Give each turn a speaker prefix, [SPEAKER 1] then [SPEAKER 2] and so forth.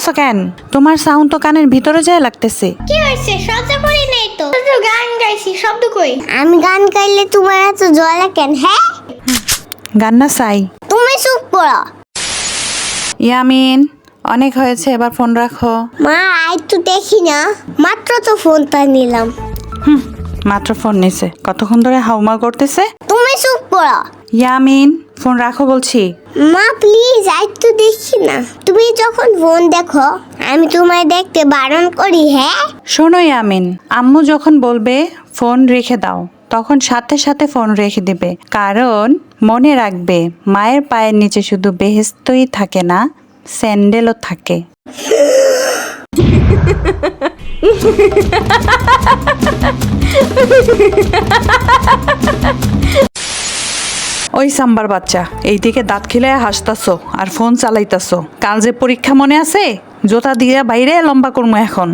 [SPEAKER 1] করতেছো কেন? তোমার সাউন্ড তো কানের ভিতরে যায় লাগতেছে।
[SPEAKER 2] কি হয়েছে? শব্দ করি নাই তো, শুধু গান গাইছি, শব্দ কই? আমি গান গাইলে তোমার এত জ্বলে কেন? হ্যাঁ,
[SPEAKER 1] গান না চাই।
[SPEAKER 2] তুমি চুপ করো।
[SPEAKER 1] ইয়ামিন, অনেক হয়েছে, এবার ফোন রাখো।
[SPEAKER 2] মা আই তো দেখি না, মাত্র তো ফোনটা নিলাম।
[SPEAKER 1] মাত্র ফোন নিছে, কতক্ষণ ধরে হাউমা করতেছে।
[SPEAKER 2] তুমি চুপ করো।
[SPEAKER 1] ইয়ামিন, ফোন রাখো বলছি।
[SPEAKER 2] মা প্লিজ, আই তো দেখি না। তুমি যখন ফোন দেখো আমি তোমায় দেখতে বারণ করি? হ্যাঁ,
[SPEAKER 1] শোনো ইয়ামিন, আম্মু যখন বলবে ফোন রেখে দাও তখন সাথে সাথে ফোন রেখে দিবে, কারণ মনে রাখবে মায়ের পায়ের নিচে শুধু বেহেশতই থাকে না, স্যান্ডেলও থাকে। ওই সাম্বার বাচ্চা, এইদিকে দাঁত খিলে হাসতাছো আর ফোন চালাইতাছো। কাল যে পরীক্ষা মনে আছে? জোতা দিয়ে বাইরে লম্বা করবো এখন।